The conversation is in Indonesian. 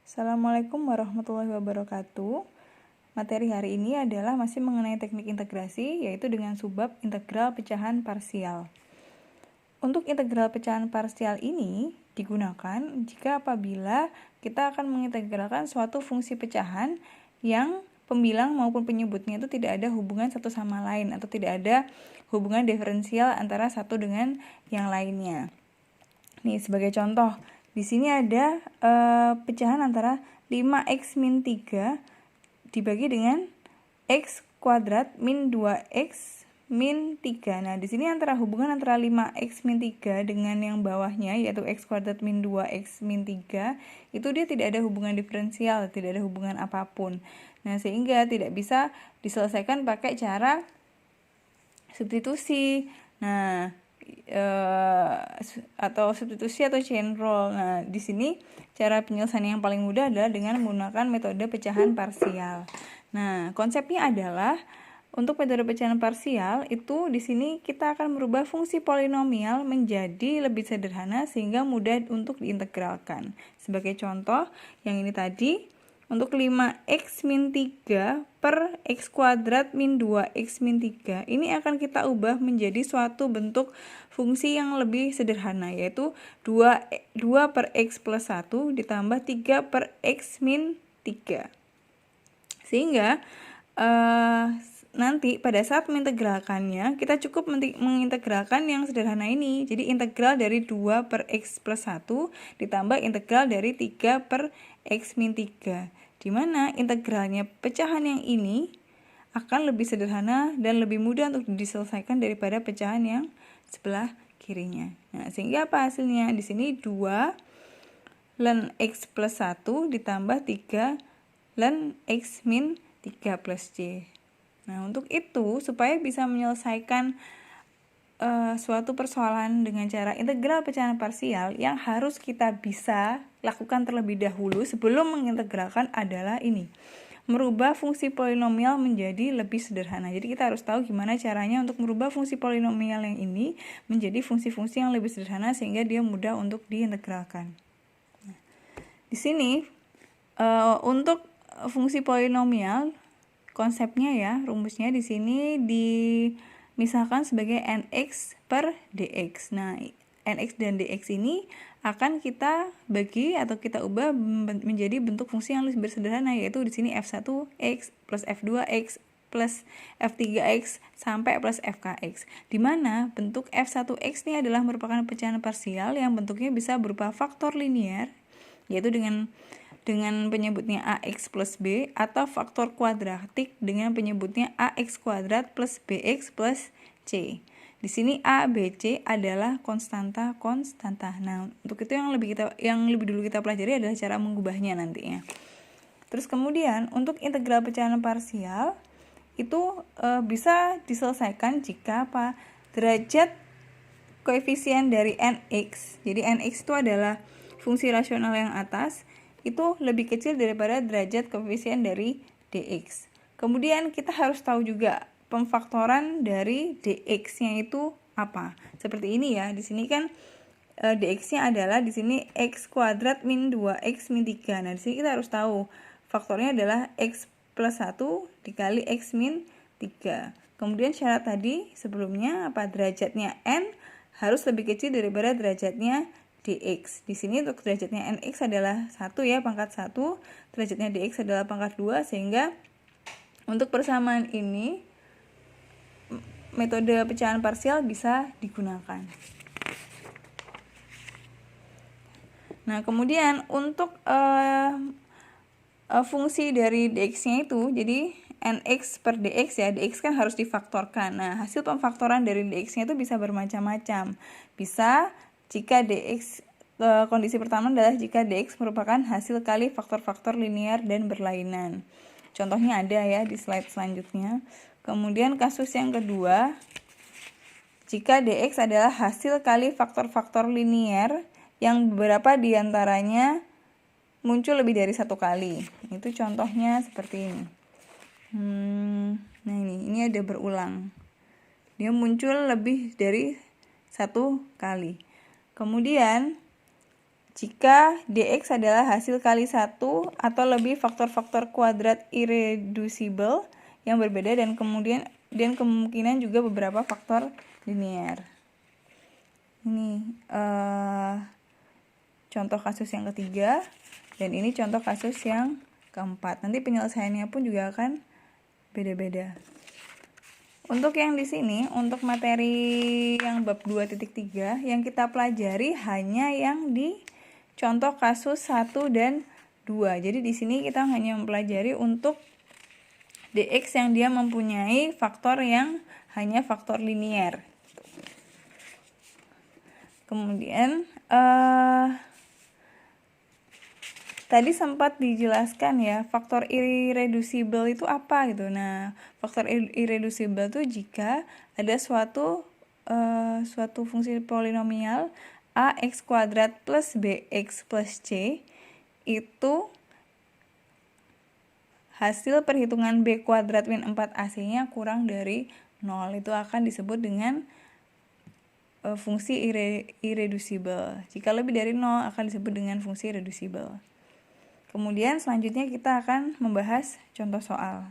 Assalamualaikum warahmatullahi wabarakatuh. Materi hari ini adalah masih mengenai teknik integrasi, yaitu dengan subbab integral pecahan parsial. Untuk integral pecahan parsial ini digunakan jika apabila kita akan mengintegralkan suatu fungsi pecahan yang pembilang maupun penyebutnya itu tidak ada hubungan satu sama lain atau tidak ada hubungan diferensial antara satu dengan yang lainnya. Nih, sebagai contoh, di sini ada pecahan antara 5x min 3 dibagi dengan x kuadrat min 2x min 3. Nah, di sini hubungan antara 5x min 3 dengan yang bawahnya, yaitu x kuadrat min 2x min 3, itu dia tidak ada hubungan diferensial, tidak ada hubungan apapun. Nah, sehingga tidak bisa diselesaikan pakai cara substitusi. Nah, atau substitusi atau chain rule. Nah, di sini cara penyelesaian yang paling mudah adalah dengan menggunakan metode pecahan parsial. Nah, konsepnya adalah untuk metode pecahan parsial itu di sini kita akan merubah fungsi polinomial menjadi lebih sederhana sehingga mudah untuk diintegralkan. Sebagai contoh, yang ini tadi untuk 5x min 3 per x kuadrat min 2x min 3, ini akan kita ubah menjadi suatu bentuk fungsi yang lebih sederhana, yaitu 2 per x plus 1 ditambah 3 per x min 3. Sehingga nanti pada saat mengintegralkannya, kita cukup mengintegralkan yang sederhana ini. Jadi integral dari 2 per x plus 1 ditambah integral dari 3 per x min 3. Di mana integralnya pecahan yang ini akan lebih sederhana dan lebih mudah untuk diselesaikan daripada pecahan yang sebelah kirinya. Nah, sehingga apa hasilnya? Di sini 2 ln x plus 1 ditambah 3 ln x min 3 plus c. Nah, untuk itu, supaya bisa menyelesaikan suatu persoalan dengan cara integral pecahan parsial, yang harus kita bisa lakukan terlebih dahulu sebelum mengintegralkan adalah ini, merubah fungsi polinomial menjadi lebih sederhana. Jadi kita harus tahu gimana caranya untuk merubah fungsi polinomial yang ini menjadi fungsi-fungsi yang lebih sederhana sehingga dia mudah untuk diintegralkan. Nah, di sini untuk fungsi polinomial, konsepnya ya, rumusnya di sini misalkan sebagai nx per dx. Nah, nx dan dx ini akan kita bagi atau kita ubah menjadi bentuk fungsi yang lebih sederhana, yaitu di sini f1x plus f2x plus f3x sampai plus fkx. Di mana bentuk f1x ini adalah merupakan pecahan parsial yang bentuknya bisa berupa faktor linier, yaitu dengan penyebutnya ax plus b, atau faktor kuadratik dengan penyebutnya ax kuadrat plus bx plus c. Di sini a, b, c adalah konstanta. Nah, untuk itu yang lebih dulu kita pelajari adalah cara mengubahnya nantinya. Terus kemudian untuk integral pecahan parsial itu bisa diselesaikan jika derajat koefisien dari nx. Jadi nx itu adalah fungsi rasional yang atas, itu lebih kecil daripada derajat koefisien dari dx. Kemudian kita harus tahu juga pemfaktoran dari dx-nya itu apa. Seperti ini ya. Di sini kan dx-nya adalah di sini x kuadrat min 2x min 3. Nah, di sini kita harus tahu faktornya adalah x plus 1 dikali x min 3. Kemudian syarat tadi sebelumnya derajatnya n harus lebih kecil daripada derajatnya dx. Di sini untuk derajatnya nx adalah 1 ya, pangkat 1, derajatnya dx adalah pangkat 2, sehingga untuk persamaan ini metode pecahan parsial bisa digunakan. Nah, kemudian untuk fungsi dari dx-nya itu, jadi nx per dx ya, dx kan harus difaktorkan. Nah, hasil pemfaktoran dari dx-nya itu bisa bermacam-macam. Bisa jika dx, kondisi pertama adalah jika dx merupakan hasil kali faktor-faktor linear dan berlainan. Contohnya ada ya di slide selanjutnya. Kemudian kasus yang kedua, jika dx adalah hasil kali faktor-faktor linear yang beberapa diantaranya muncul lebih dari satu kali. Itu contohnya seperti ini. Nah, ini ada berulang. Dia muncul lebih dari satu kali. Kemudian jika dx adalah hasil kali satu atau lebih faktor-faktor kuadrat irreducible yang berbeda dan kemungkinan juga beberapa faktor linear. Ini contoh kasus yang ketiga dan ini contoh kasus yang keempat. Nanti penyelesaiannya pun juga akan beda-beda. Untuk yang di sini, untuk materi yang bab 2.3 yang kita pelajari hanya yang di contoh kasus 1 dan 2. Jadi di sini kita hanya mempelajari untuk dx yang dia mempunyai faktor yang hanya faktor linear. Kemudian tadi sempat dijelaskan ya, faktor irreducible itu apa gitu. Nah, faktor irreducible itu jika ada suatu fungsi polinomial ax kuadrat plus bx plus c itu hasil perhitungan b kuadrat min 4ac-nya kurang dari 0. Itu akan disebut dengan fungsi irreducible. Jika lebih dari 0 akan disebut dengan fungsi reducible. Kemudian selanjutnya kita akan membahas contoh soal.